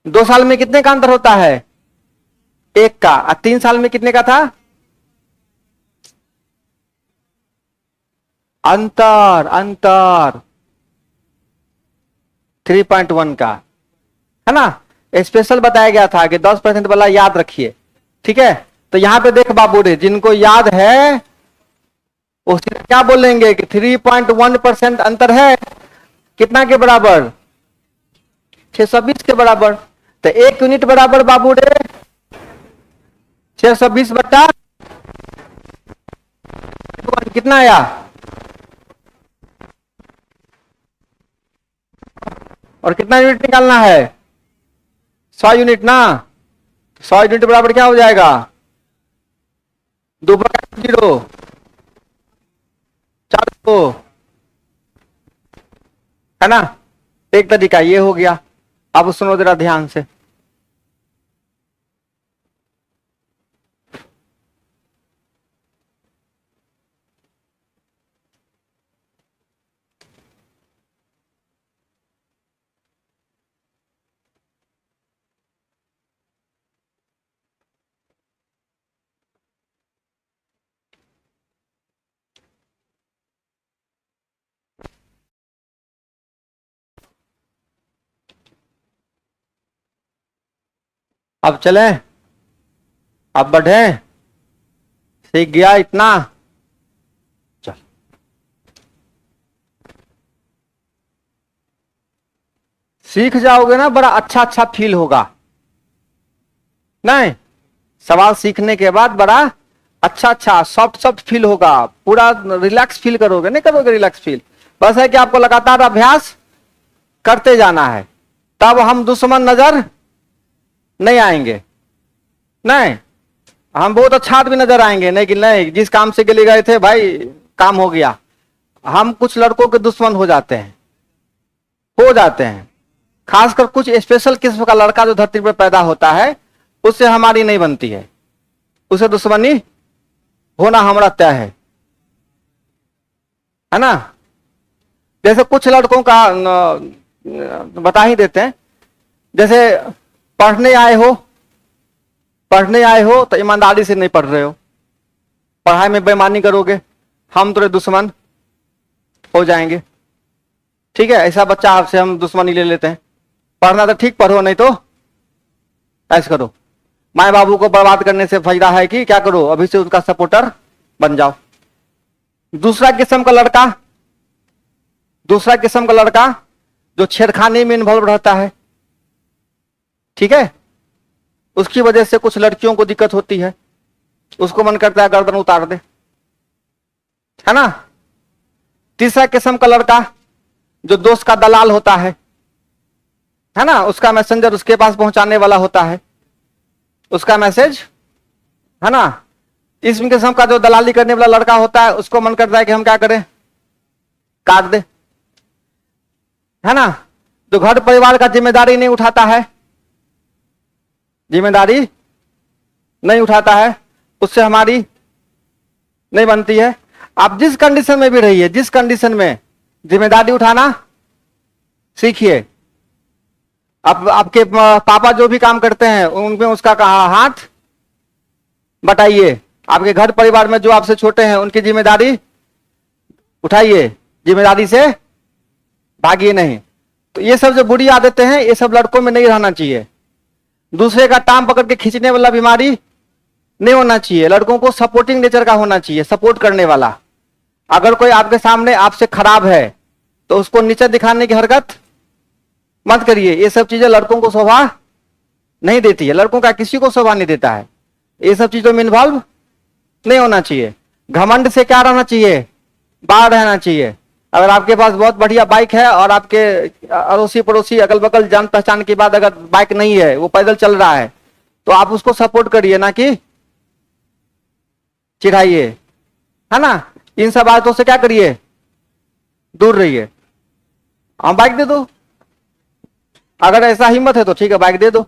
2 साल में कितने का अंतर होता है? 1 का। और 3 साल में कितने का था अंतर? अंतर 3.1 का, है ना। स्पेशल बताया गया था कि 10% वाला याद रखिए, ठीक है। तो यहां पे देख बाबू रे, जिनको याद है उसी क्या बोलेंगे कि 3.1% अंतर है। कितना के बराबर? 620 के बराबर। तो 1 यूनिट बराबर बाबू रे 620 बट्टा कितना आया? और कितना यूनिट निकालना है? 100 यूनिट ना। 100 यूनिट बराबर क्या हो जाएगा? 2/0 4 को, है ना। एक तरीका ये हो गया। अब सुनो जरा ध्यान से। अब चले, अब बढ़े। सीख गया इतना? चल सीख जाओगे ना, बड़ा अच्छा अच्छा फील होगा। नहीं, सवाल सीखने के बाद बड़ा अच्छा अच्छा सॉफ्ट सॉफ्ट फील होगा, पूरा रिलैक्स फील करोगे। नहीं करोगे रिलैक्स फील? बस है कि आपको लगातार अभ्यास करते जाना है, तब हम दुश्मन नजर नहीं आएंगे। नहीं, हम बहुत अच्छा आदमी नजर आएंगे, नहीं कि नहीं जिस काम से के लिए गए थे भाई काम हो गया। हम कुछ लड़कों के दुश्मन हो जाते हैं, हो जाते हैं। खासकर कुछ स्पेशल किस्म का लड़का जो धरती पर पैदा होता है, उससे हमारी नहीं बनती है, उसे दुश्मनी होना हमारा तय है ना। जैसे कुछ लड़कों का बता ही देते हैं। जैसे पढ़ने आए हो, पढ़ने आए हो तो ईमानदारी से नहीं पढ़ रहे हो, पढ़ाई में बेईमानी करोगे, हम तुम्हारे दुश्मन हो जाएंगे। ठीक है, ऐसा बच्चा आपसे हम दुश्मनी ले लेते हैं। पढ़ना तो ठीक पढ़ो, नहीं तो ऐसा करो। माए बाबू को बर्बाद करने से फायदा है कि क्या करो, अभी से उसका सपोर्टर बन जाओ। दूसरा किस्म का लड़का दूसरा किस्म का लड़का जो छेड़खानी में इन्वॉल्व रहता है, ठीक है, उसकी वजह से कुछ लड़कियों को दिक्कत होती है, उसको मन करता है गर्दन उतार दे, है ना। तीसरा किस्म का लड़का जो दोस्त का दलाल होता है ना, उसका मैसेंजर उसके पास पहुंचाने वाला होता है, उसका मैसेज, है ना। इस किस्म का जो दलाली करने वाला लड़का होता है, उसको मन करता है कि हम क्या करें, काट दे, है ना। जो घर परिवार का जिम्मेदारी नहीं उठाता है, जिम्मेदारी नहीं उठाता है, उससे हमारी नहीं बनती है। आप जिस कंडीशन में भी रहिए, जिस कंडीशन में जिम्मेदारी उठाना सीखिए। अब आपके पापा जो भी काम करते हैं उनमें उसका हाथ बटाइए। आपके घर परिवार में जो आपसे छोटे हैं उनकी जिम्मेदारी उठाइए, जिम्मेदारी से भागिए नहीं। तो ये सब जो बुरी आदतें हैं, ये सब लड़कों में नहीं रहना चाहिए। दूसरे का टांग पकड़ के खींचने वाला बीमारी नहीं होना चाहिए। लड़कों को सपोर्टिंग नेचर का होना चाहिए, सपोर्ट करने वाला। अगर कोई आपके सामने आपसे खराब है तो उसको नीचे दिखाने की हरकत मत करिए। ये सब चीजें लड़कों को शोभा नहीं देती है, लड़कों का किसी को शोभा नहीं देता है। ये सब चीजों में इन्वॉल्व नहीं होना चाहिए। घमंड से क्या रहना चाहिए, बाहर रहना चाहिए। अगर आपके पास बहुत बढ़िया बाइक है और आपके अड़ोसी पड़ोसी अगल बगल जान पहचान के बाद अगर बाइक नहीं है, वो पैदल चल रहा है, तो आप उसको सपोर्ट करिए, ना कि चिढ़ाइए, है ना। इन सब बातों से क्या करिए, दूर रहिए। हम बाइक दे दो, अगर ऐसा हिम्मत है तो ठीक है, बाइक दे दो।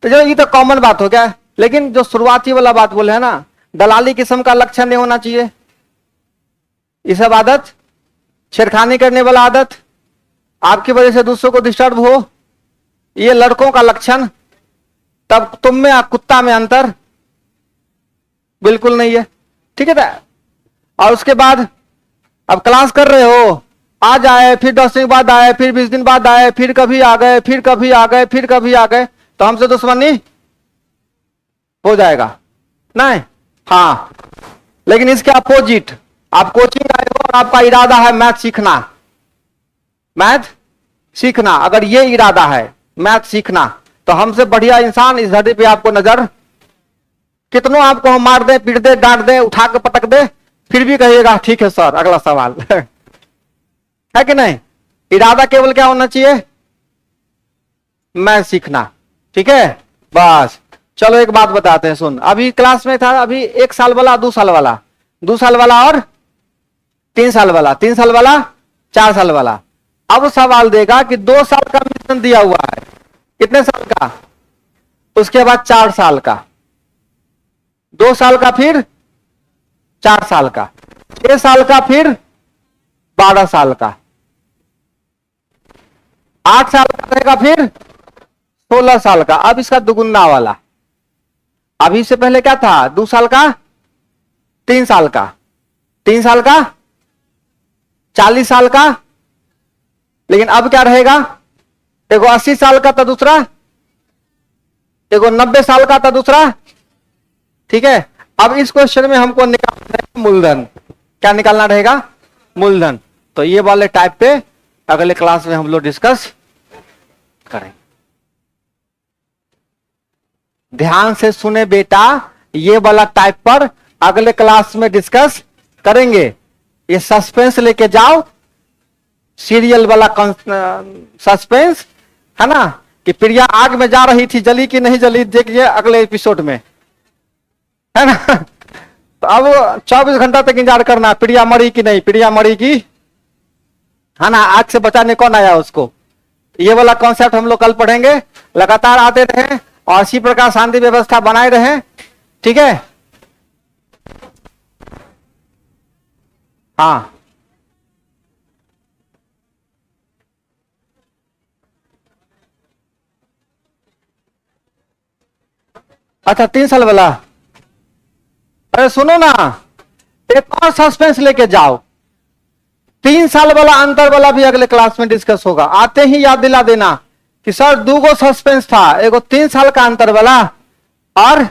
तो जो ये तो कॉमन बात हो गया। लेकिन जो शुरुआती वाला बात बोले है ना, दलाली किस्म का लक्षण नहीं होना चाहिए। ये सब आदत, छेड़खानी करने वाला आदत, आपकी वजह से दूसरों को डिस्टर्ब हो, ये लड़कों का लक्षण। तब तुम में और कुत्ता में अंतर बिल्कुल नहीं है, ठीक है। और उसके बाद अब क्लास कर रहे हो, आज आए, फिर 10 दिन बाद आए, फिर 20 दिन बाद आए, फिर कभी आ गए, फिर कभी आ गए, फिर कभी आ गए, तो हमसे दुश्मनी हो जाएगा नहीं। हाँ, लेकिन इसके अपोजिट, आप कोचिंग आए हो और आपका इरादा है मैथ सीखना, मैथ सीखना, अगर ये इरादा है मैथ सीखना, तो हमसे बढ़िया इंसान इस धरती पे आपको नजर, कितनों आपको हम मार दे, पीट दे, डांट दे, उठा के पटक दे, फिर भी कहिएगा ठीक है सर, अगला सवाल है कि नहीं। इरादा केवल क्या होना चाहिए, मैथ सीखना, ठीक है। बस चलो एक बात बताते हैं, सुन। अभी क्लास में था, अभी 1 साल वाला, 2 साल वाला, 2 साल वाला और 3 साल वाला, 3 साल वाला, 4 साल वाला। अब सवाल देगा कि 2 साल का मिशन दिया हुआ है, कितने साल का, उसके बाद 4 साल का, 2 साल का, फिर 4 साल का, 6 साल का, फिर 12 साल का, 8 साल का रहेगा, फिर 16 साल का। अब इसका दुगुना वाला, अभी से पहले क्या था, 2 साल का, 3 साल का, 3 साल का, 40 साल का। लेकिन अब क्या रहेगा, एगो 80 साल का था दूसरा, एगो 90 साल का था दूसरा, ठीक है। अब इस क्वेश्चन में हमको निकालना है मूलधन। क्या निकालना रहेगा, मूलधन। तो ये वाले टाइप पे अगले क्लास में हम लोग डिस्कस करेंगे। ध्यान से सुने बेटा, ये वाला टाइप पर अगले क्लास में डिस्कस करेंगे। ये सस्पेंस लेके जाओ, सीरियल वाला सस्पेंस, है ना, कि प्रिया आग में जा रही थी, जली कि नहीं जली, देखिए अगले एपिसोड में, है ना। तो अब 24 घंटा तक इंतजार करना, प्रिया मरी कि नहीं, प्रिया मरी कि, है ना, आग से बचाने कौन आया उसको। ये वाला कॉन्सेप्ट हम लोग कल पढ़ेंगे। लगातार आते रहे और इसी प्रकार शांति व्यवस्था बनाए रहे, ठीक है। हाँ, अच्छा 3 साल वाला, अरे सुनो ना, एक और सस्पेंस लेके जाओ। 3 साल वाला अंतर वाला भी अगले क्लास में डिस्कस होगा। आते ही याद दिला देना कि सर 2 गो सस्पेंस था, एगो 3 साल का अंतर वाला और